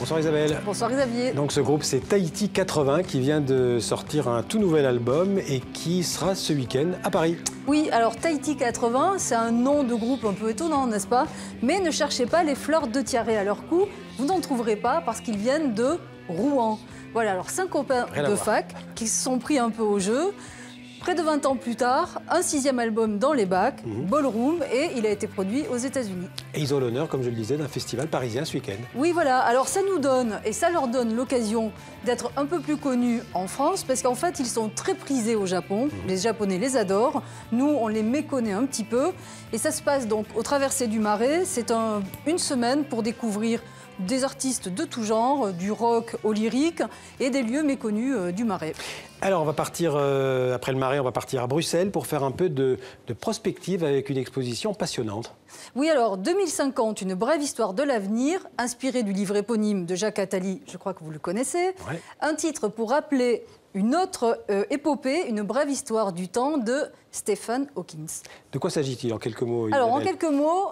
Bonsoir Isabelle. Bonsoir Xavier. Donc ce groupe c'est Tahiti 80 qui vient de sortir un tout nouvel album et qui sera ce week-end à Paris. Oui, alors Tahiti 80, c'est un nom de groupe un peu étonnant, n'est-ce pas? Mais ne cherchez pas les fleurs de tiare à leur cou, vous n'en trouverez pas parce qu'ils viennent de Rouen. Voilà, alors 5 copains de fac qui se sont pris un peu au jeu. Près de 20 ans plus tard, un 6e album dans les bacs, Ballroom, et il a été produit aux États-Unis. Et ils ont l'honneur, comme je le disais, d'un festival parisien ce week-end. Oui, voilà. Alors ça nous donne, et ça leur donne l'occasion d'être un peu plus connus en France, parce qu'en fait, ils sont très prisés au Japon. Les Japonais les adorent. Nous, on les méconnaît un petit peu. Et ça se passe donc au Traversées du Marais. C'est une semaine pour découvrir des artistes de tout genre, du rock au lyrique et des lieux méconnus du Marais. Alors on va partir, après le Marais, on va partir à Bruxelles pour faire un peu de prospective avec une exposition passionnante. Oui, alors 2050, une brève histoire de l'avenir, inspirée du livre éponyme de Jacques Attali, je crois que vous le connaissez. Ouais. Un titre pour rappeler une autre épopée, une brève histoire du temps de Stephen Hawking. De quoi s'agit-il en quelques mots? Alors en quelques mots,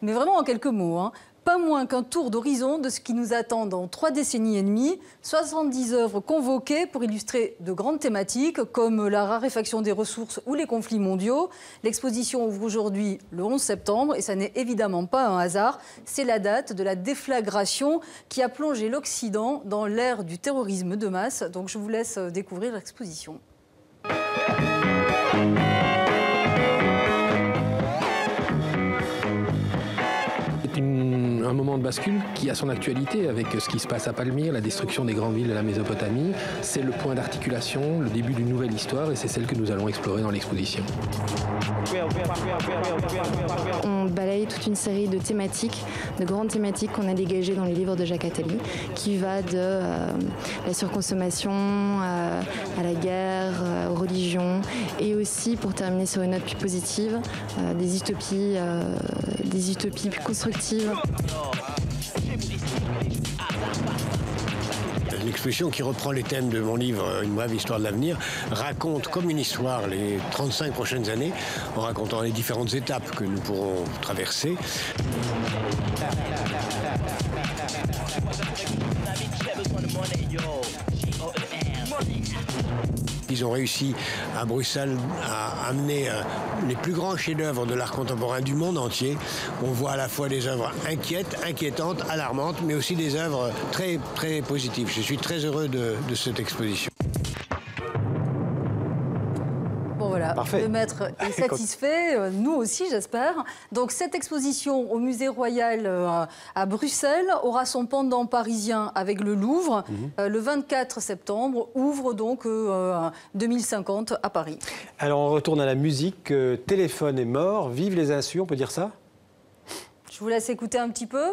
mais vraiment en quelques mots, hein. Pas moins qu'un tour d'horizon de ce qui nous attend dans 3 décennies et demie, 70 œuvres convoquées pour illustrer de grandes thématiques comme la raréfaction des ressources ou les conflits mondiaux. L'exposition ouvre aujourd'hui le 11 septembre et ça n'est évidemment pas un hasard. C'est la date de la déflagration qui a plongé l'Occident dans l'ère du terrorisme de masse. Donc je vous laisse découvrir l'exposition. Un moment de bascule qui a son actualité avec ce qui se passe à Palmyre, la destruction des grandes villes de la Mésopotamie. C'est le point d'articulation, le début d'une nouvelle histoire et c'est celle que nous allons explorer dans l'exposition. On balaye toute une série de thématiques, de grandes thématiques qu'on a dégagées dans les livres de Jacques Attali, qui va de la surconsommation à la guerre, aux religions, et aussi, pour terminer sur une note plus positive, des utopies plus constructives. L'exposition qui reprend les thèmes de mon livre « Une brève histoire de l'avenir » raconte comme une histoire les 35 prochaines années en racontant les différentes étapes que nous pourrons traverser. Ils ont réussi à Bruxelles à amener les plus grands chefs-d'œuvre de l'art contemporain du monde entier. On voit à la fois des œuvres inquiètes, inquiétantes, alarmantes, mais aussi des œuvres très, très positives. Je suis très heureux de cette exposition. Bon voilà, parfait. Le maître est satisfait, nous aussi j'espère. Donc cette exposition au Musée Royal à Bruxelles aura son pendant parisien avec le Louvre. Le 24 septembre ouvre donc 2050 à Paris. Alors on retourne à la musique. Téléphone est mort, vive les insus, on peut dire ça? Je vous laisse écouter un petit peu.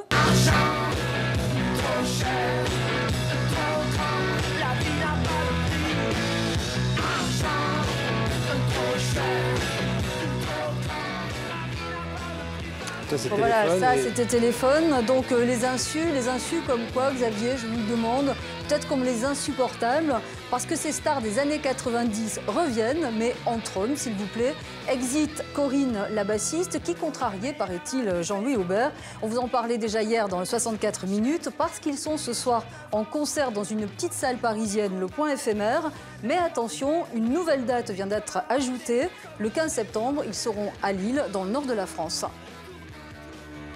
Voilà, ça c'était Téléphone. Donc les insus comme quoi, Xavier, je vous le demande, peut-être comme les insupportables, parce que ces stars des années 90 reviennent, mais en trône, s'il vous plaît. Exit Corinne, la bassiste, qui contrariait, paraît-il, Jean-Louis Aubert. On vous en parlait déjà hier dans le 64 minutes, parce qu'ils sont ce soir en concert dans une petite salle parisienne, le Point éphémère. Mais attention, une nouvelle date vient d'être ajoutée. Le 15 septembre, ils seront à Lille, dans le nord de la France.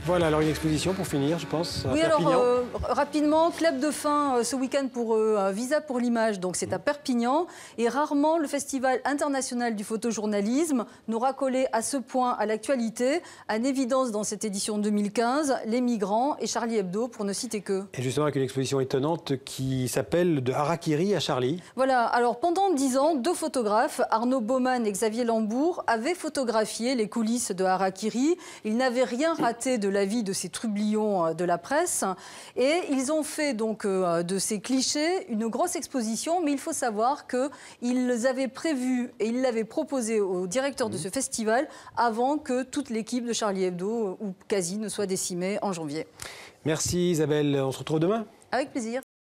Voilà, alors une exposition pour finir, je pense. Oui, alors rapidement, clap de fin ce week-end pour Visa pour l'image, donc c'est à Perpignan. Et rarement le Festival international du photojournalisme n'aura collé à ce point à l'actualité, en évidence dans cette édition 2015, les migrants et Charlie Hebdo, pour ne citer que. Et justement avec une exposition étonnante qui s'appelle « De Harakiri à Charlie ». Voilà, alors pendant 10 ans, 2 photographes, Arnaud Baumann et Xavier Lambourg, avaient photographié les coulisses de Harakiri. Ils n'avaient rien raté de la vie de ces trublions de la presse. Et ils ont fait donc de ces clichés une grosse exposition, mais il faut savoir qu'ils avaient prévu et ils l'avaient proposé au directeur de ce festival avant que toute l'équipe de Charlie Hebdo, ou quasi, ne soit décimée en janvier. Merci Isabelle, on se retrouve demain. Avec plaisir.